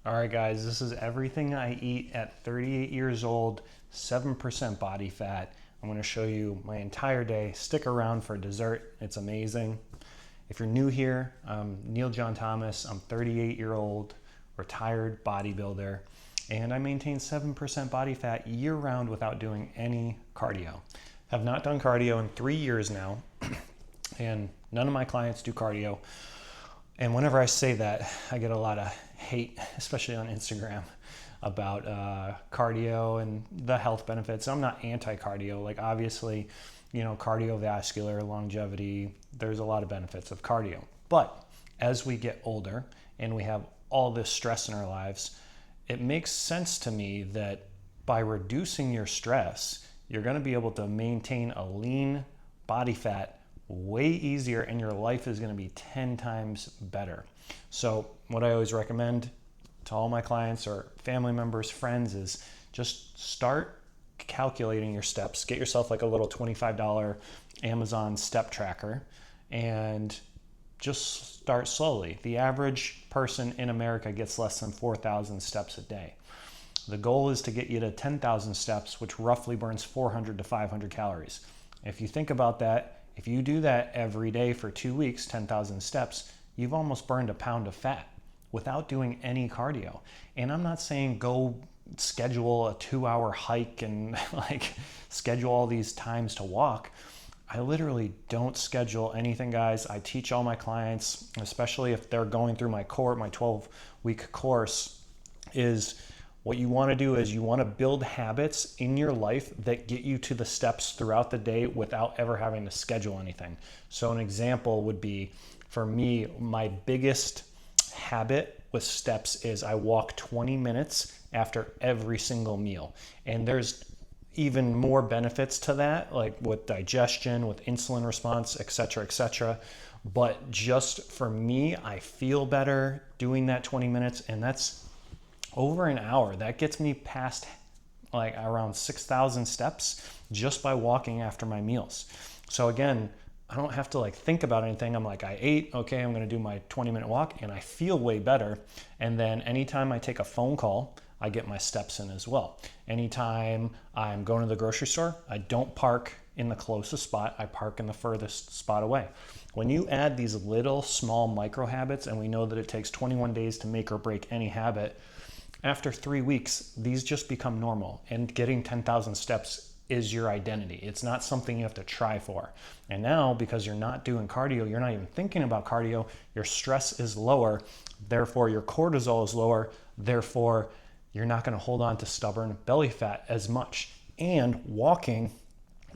All right, guys, this is everything I eat at 38 years old, 7% body fat. I'm going to show you my entire day. Stick around for dessert. It's amazing. If you're new here, I'm Neil John Thomas. I'm 38-year-old, retired bodybuilder, and I maintain 7% body fat year-round without doing any cardio. Have not done cardio in 3 years now, and none of my clients do cardio. And whenever I say that, I get a lot of hate, especially on Instagram, about cardio and the health benefits. I'm not anti-cardio. Like, obviously, you know, cardiovascular, longevity, there's a lot of benefits of cardio. But as we get older and we have all this stress in our lives, it makes sense to me that by reducing your stress, you're going to be able to maintain a lean body fat way easier, and your life is going to be 10 times better. So what I always recommend to all my clients or family members, friends, is just start calculating your steps. Get yourself like a little $25 Amazon step tracker and just start slowly. The average person in America gets less than 4,000 steps a day. The goal is to get you to 10,000 steps, which roughly burns 400 to 500 calories. If you think about that, if you do that every day for 2 weeks, 10,000 steps, you've almost burned a pound of fat without doing any cardio. And I'm not saying go schedule a 2-hour hike and like schedule all these times to walk. I literally don't schedule anything, guys. I teach all my clients, especially if they're going through my 12-week course, is what you want to do is you want to build habits in your life that get you to the steps throughout the day without ever having to schedule anything. So an example would be, for me, my biggest habit with steps is I walk 20 minutes after every single meal. And there's even more benefits to that, like with digestion, with insulin response, etc., etc. But just for me, I feel better doing that 20 minutes, and that's over an hour. That gets me past like around 6,000 steps just by walking after my meals. So again, I don't have to like think about anything. I'm like, I ate, okay, I'm gonna do my 20-minute walk, and I feel way better. And then anytime I take a phone call, I get my steps in as well. Anytime I'm going to the grocery store, I don't park in the closest spot, I park in the furthest spot away. When you add these little small micro habits, and we know that it takes 21 days to make or break any habit, after 3 weeks, these just become normal, and getting 10,000 steps is your identity. It's not something you have to try for. And now, because you're not doing cardio, you're not even thinking about cardio, your stress is lower, therefore your cortisol is lower, therefore you're not going to hold on to stubborn belly fat as much. And walking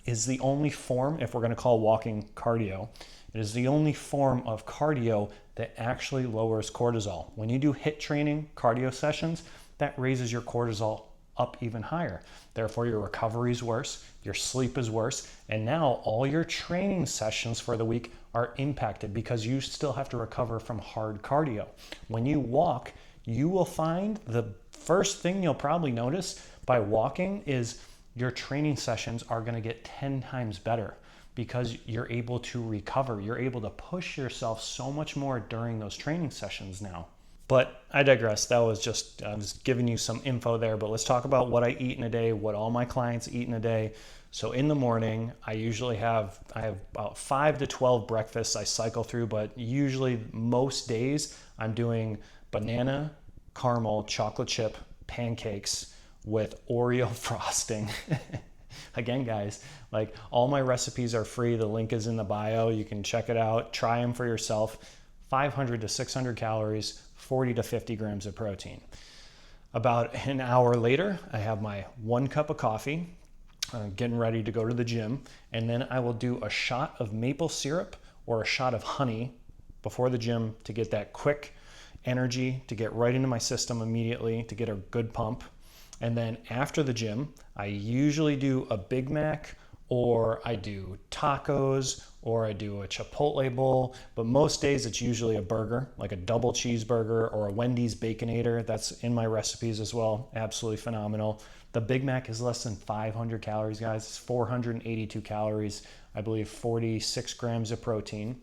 is the only form, if we're going to call walking cardio, it is the only form of cardio that actually lowers cortisol. When you do HIIT training, cardio sessions, that raises your cortisol up even higher. Therefore, your recovery is worse, your sleep is worse, and now all your training sessions for the week are impacted because you still have to recover from hard cardio. When you walk, you will find the first thing you'll probably notice by walking is your training sessions are going to get 10 times better, because you're able to recover. You're able to push yourself so much more during those training sessions now. But I digress. That was just, I was giving you some info there, but let's talk about what I eat in a day, what all my clients eat in a day. So in the morning, I have about 5 to 12 breakfasts I cycle through, but usually most days I'm doing banana, caramel, chocolate chip pancakes with Oreo frosting. Again, guys, like, all my recipes are free. The link is in the bio. You can check it out. Try them for yourself. 500 to 600 calories, 40 to 50 grams of protein. About an hour later, I have my 1 cup of coffee, getting ready to go to the gym. And then I will do a shot of maple syrup or a shot of honey before the gym to get that quick energy, to get right into my system immediately, to get a good pump. And then after the gym, I usually do a Big Mac, or I do tacos, or I do a Chipotle bowl. But most days it's usually a burger, like a double cheeseburger or a Wendy's Baconator. That's in my recipes as well. Absolutely phenomenal. The Big Mac is less than 500 calories, guys. It's 482 calories, I believe 46 grams of protein.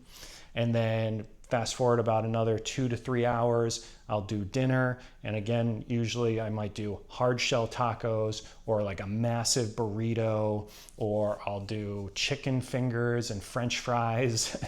And then Fast forward about another 2 to 3 hours, I'll do dinner. And again, usually I might do hard shell tacos or like a massive burrito, or I'll do chicken fingers and French fries.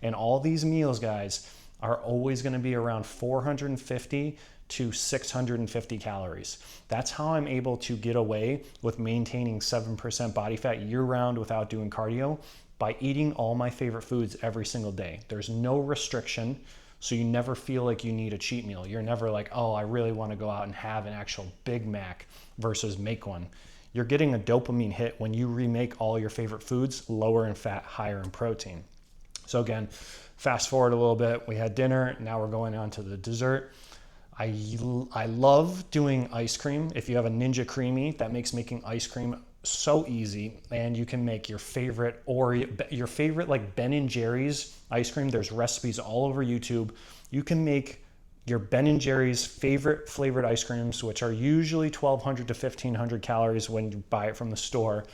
And all these meals, guys, are always going to be around 450 to 650 calories. That's how I'm able to get away with maintaining 7% body fat year round without doing cardio, by eating all my favorite foods every single day. There's no restriction, so you never feel like you need a cheat meal. You're never like, oh, I really want to go out and have an actual Big Mac versus make one. You're getting a dopamine hit when you remake all your favorite foods, lower in fat, higher in protein. So again, fast forward a little bit, we had dinner, now we're going on to the dessert. I love doing ice cream. If you have a Ninja Creamy, that makes making ice cream so easy. And you can make your favorite like Ben and Jerry's ice cream. There's recipes all over YouTube. You can make your Ben and Jerry's favorite flavored ice creams, which are usually 1,200 to 1,500 calories when you buy it from the store.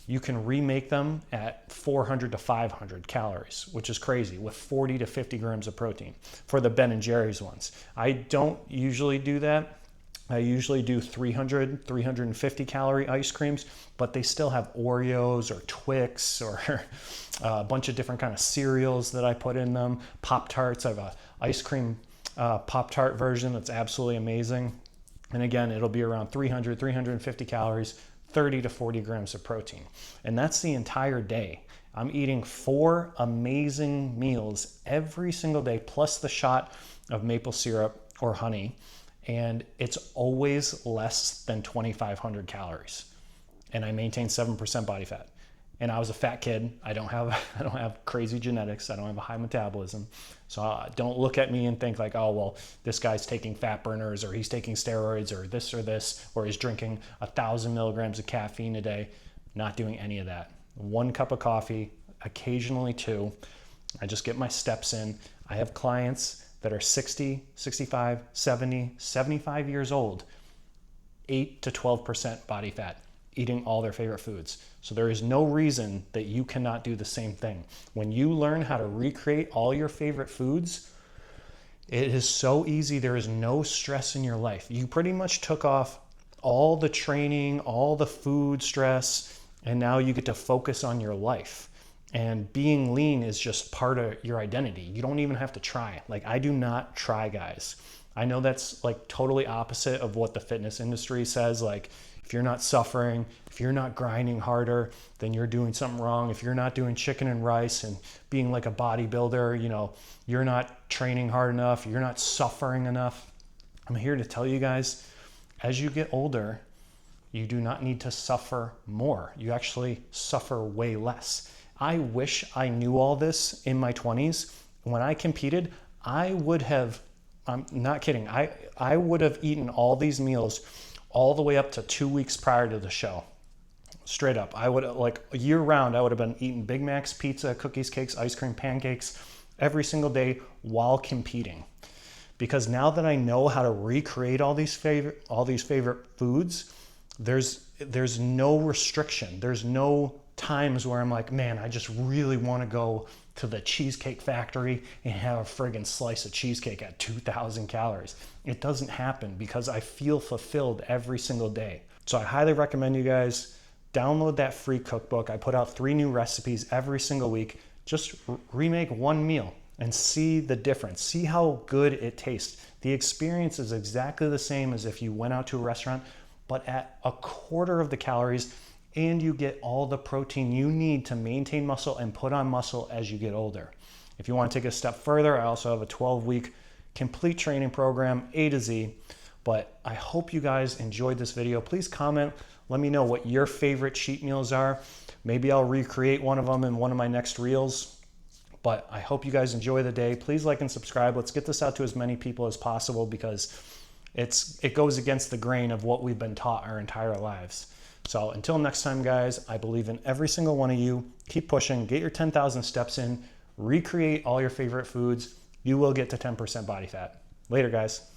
You can remake them at 400 to 500 calories, which is crazy, with 40 to 50 grams of protein for the Ben and Jerry's ones. I don't usually do that. I usually do 300, 350 calorie ice creams, but they still have Oreos or Twix or a bunch of different kind of cereals that I put in them. Pop-Tarts, I have a ice cream Pop-Tart version that's absolutely amazing. And again, it'll be around 300, 350 calories, 30 to 40 grams of protein. And that's the entire day. I'm eating 4 amazing meals every single day, plus the shot of maple syrup or honey. And it's always less than 2,500 calories. And I maintain 7% body fat. And I was a fat kid. I don't have crazy genetics. I don't have a high metabolism. So don't look at me and think like, oh, well, this guy's taking fat burners, or he's taking steroids, or this, or he's drinking 1,000 milligrams of caffeine a day. Not doing any of that. 1 cup of coffee, occasionally 2. I just get my steps in. I have clients that are 60, 65, 70, 75 years old, 8 to 12% body fat, eating all their favorite foods. So there is no reason that you cannot do the same thing. When you learn how to recreate all your favorite foods, it is so easy. There is no stress in your life. You pretty much took off all the training, all the food stress, and now you get to focus on your life. And being lean is just part of your identity. You don't even have to try. Like, I do not try, guys. I know that's like totally opposite of what the fitness industry says. Like, if you're not suffering, if you're not grinding harder, then you're doing something wrong. If you're not doing chicken and rice and being like a bodybuilder, you know, you're not training hard enough, you're not suffering enough. I'm here to tell you guys, as you get older, you do not need to suffer more. You actually suffer way less. I wish I knew all this in my 20s. When I competed, I would have, I'm not kidding, I would have eaten all these meals all the way up to 2 weeks prior to the show. Straight up. I would, like, year round, I would have been eating Big Macs, pizza, cookies, cakes, ice cream, pancakes every single day while competing. Because now that I know how to recreate all these favorite foods, there's no restriction. There's no times where I'm like, man, I just really want to go to the Cheesecake Factory and have a friggin' slice of cheesecake at 2,000 calories. It doesn't happen because I feel fulfilled every single day. So I highly recommend you guys download that free cookbook. I put out 3 new recipes every single week. Just remake 1 meal and see the difference. See how good it tastes. The experience is exactly the same as if you went out to a restaurant, but at a quarter of the calories, and you get all the protein you need to maintain muscle and put on muscle as you get older. If you want to take a step further, I also have a 12-week complete training program, A to Z. But I hope you guys enjoyed this video. Please comment. Let me know what your favorite cheat meals are. Maybe I'll recreate one of them in one of my next reels. But I hope you guys enjoy the day. Please like and subscribe. Let's get this out to as many people as possible, because it goes against the grain of what we've been taught our entire lives. So until next time, guys, I believe in every single one of you. Keep pushing, get your 10,000 steps in, recreate all your favorite foods. You will get to 10% body fat. Later, guys.